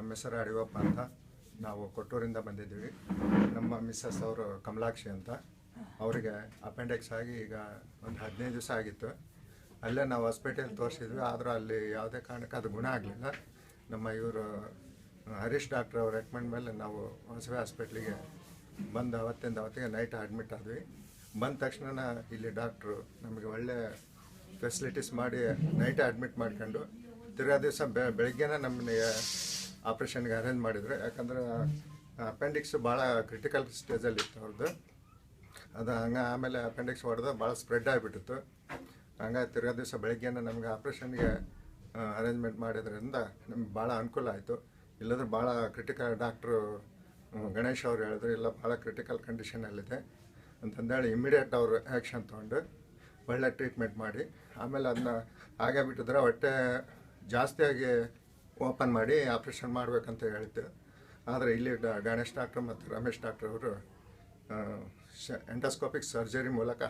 ನಮ್ಮ ಹೆಸರು ಅಡಿವಪ್ಪ ಅಂತ. ನಾವು ಕೊಟ್ಟೂರಿಂದ ಬಂದಿದ್ದೀವಿ. ನಮ್ಮ ಮಿಸ್ಸಸ್ ಅವರು ಕಮಲಾಕ್ಷಿ ಅಂತ. ಅವರಿಗೆ ಅಪೆಂಡಿಕ್ಸ್ ಆಗಿ ಈಗ ಒಂದು 15 ದಿವಸ ಆಗಿತ್ತು. ಅಲ್ಲೇ ನಾವು ಹಾಸ್ಪಿಟಲ್ ತೋರಿಸಿದ್ವಿ, ಆದರೂ ಅಲ್ಲಿ ಯಾವುದೇ ಕಾರಣಕ್ಕೆ ಅದು ಗುಣ ಆಗಲಿಲ್ಲ. ನಮ್ಮ ಇವರು ಹರೀಶ್ ಡಾಕ್ಟ್ರ್ ಅವ್ರ ರೆಕಮೆಂಡ್ ಮೇಲೆ ನಾವು ಹೊಸವೆ ಹಾಸ್ಪಿಟ್ಲಿಗೆ ಬಂದು ಅವತ್ತಿಗೆ ನೈಟ್ ಅಡ್ಮಿಟ್ ಆದ್ವಿ. ಬಂದ ತಕ್ಷಣ ಇಲ್ಲಿ ಡಾಕ್ಟ್ರು ನಮಗೆ ಒಳ್ಳೆ ಫೆಸಿಲಿಟೀಸ್ ಮಾಡಿ ನೈಟೇ ಅಡ್ಮಿಟ್ ಮಾಡ್ಕೊಂಡು ತಿರ್ಗಾ ದಿವಸ ಬೆಳಗ್ಗೆನೇ ನಮ್ಮನ್ನ ಆಪ್ರೇಷನ್ಗೆ ಅರೇಂಜ್ ಮಾಡಿದ್ರು. ಯಾಕಂದರೆ ಅಪೆಂಡಿಕ್ಸ್ ಭಾಳ ಕ್ರಿಟಿಕಲ್ ಸ್ಟೇಜಲ್ಲಿತ್ತು ಅವ್ರದ್ದು. ಅದು ಆಮೇಲೆ ಅಪೆಂಡಿಕ್ಸ್ ಹೊಡೆದು ಭಾಳ ಸ್ಪ್ರೆಡ್ ಆಗಿಬಿಟ್ಟಿತ್ತು. ಹಂಗಾಗಿ ತಿರ್ಗಾ ದಿವಸ ಬೆಳಗ್ಗೆನೇ ನಮಗೆ ಆಪ್ರೇಷನ್ಗೆ ಅರೇಂಜ್ಮೆಂಟ್ ಮಾಡಿದ್ರಿಂದ ನಮ್ಗೆ ಭಾಳ ಅನುಕೂಲ ಆಯಿತು. ಇಲ್ಲದ್ರೆ ಭಾಳ ಕ್ರಿಟಿಕಲ್ ಡಾಕ್ಟ್ರು ಗಣೇಶ್ ಅವ್ರು ಹೇಳಿದ್ರು, ಇಲ್ಲ ಭಾಳ ಕ್ರಿಟಿಕಲ್ ಕಂಡೀಷನಲ್ಲಿದೆ ಅಂತಂದೇಳಿ ಇಮ್ಮಿಡಿಯೇಟ್ ಅವರು ಆ್ಯಕ್ಷನ್ ತೊಗೊಂಡು ಒಳ್ಳೆ ಟ್ರೀಟ್ಮೆಂಟ್ ಮಾಡಿ ಆಮೇಲೆ ಅದನ್ನ ಹಾಗೆ ಬಿಟ್ಟಿದ್ರೆ ಹೊಟ್ಟೆ ಜಾಸ್ತಿಯಾಗಿ ಓಪನ್ ಮಾಡಿ ಆಪ್ರೇಷನ್ ಮಾಡಬೇಕಂತ ಹೇಳಿದ್ರು. ಆದರೆ ಇಲ್ಲಿ ಗಣೇಶ್ ಡಾಕ್ಟ್ರು ಮತ್ತು ರಮೇಶ್ ಡಾಕ್ಟ್ರ್ ಅವರು ಎಂಡೋಸ್ಕೋಪಿಕ್ ಸರ್ಜರಿ ಮೂಲಕ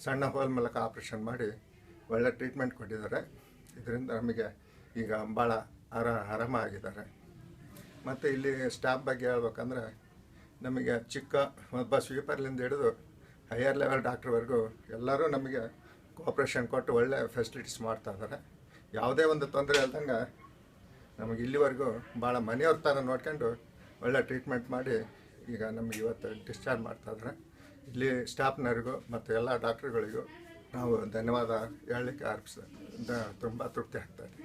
ಸಣ್ಣ ಹೋಲ್ ಮೂಲಕ ಆಪ್ರೇಷನ್ ಮಾಡಿ ಒಳ್ಳೆ ಟ್ರೀಟ್ಮೆಂಟ್ ಕೊಟ್ಟಿದ್ದಾರೆ. ಇದರಿಂದ ನಮಗೆ ಈಗ ಭಾಳ ಆರಾಮಾಗಿದ್ದಾರೆ. ಮತ್ತು ಇಲ್ಲಿ ಸ್ಟಾಫ್ ಬಗ್ಗೆ ಹೇಳ್ಬೇಕಂದ್ರೆ ನಮಗೆ ಚಿಕ್ಕ ಒಬ್ಬ ಸ್ವೀಪರ್ಲಿಂದ ಹಿಡಿದು ಹೈಯರ್ ಲೆವೆಲ್ ಡಾಕ್ಟ್ರ್ವರೆಗೂ ಎಲ್ಲರೂ ನಮಗೆ ಕೋಆಪ್ರೇಷನ್ ಕೊಟ್ಟು ಒಳ್ಳೆ ಫೆಸಿಲಿಟೀಸ್ ಮಾಡ್ತಾಯಿದ್ದಾರೆ. ಯಾವುದೇ ಒಂದು ತೊಂದರೆ ಇಲ್ದಂಗೆ ನಮಗೆ ಇಲ್ಲಿವರೆಗೂ ಭಾಳ ಮನೆಯವ್ರ ಥರ ನೋಡ್ಕೊಂಡು ಒಳ್ಳೆ ಟ್ರೀಟ್ಮೆಂಟ್ ಮಾಡಿ ಈಗ ನಮಗೆ ಇವತ್ತು ಡಿಸ್ಚಾರ್ಜ್ ಮಾಡ್ತಾಯಿದ್ದಾರೆ. ಇಲ್ಲಿ ಸ್ಟಾಫ್ನವ್ರಿಗೂ ಮತ್ತು ಎಲ್ಲ ಡಾಕ್ಟ್ರುಗಳಿಗೂ ನಾವು ಧನ್ಯವಾದ ಹೇಳಲಿಕ್ಕೆ ತುಂಬ ತೃಪ್ತಿ ಆಗ್ತಾಯಿದೆ.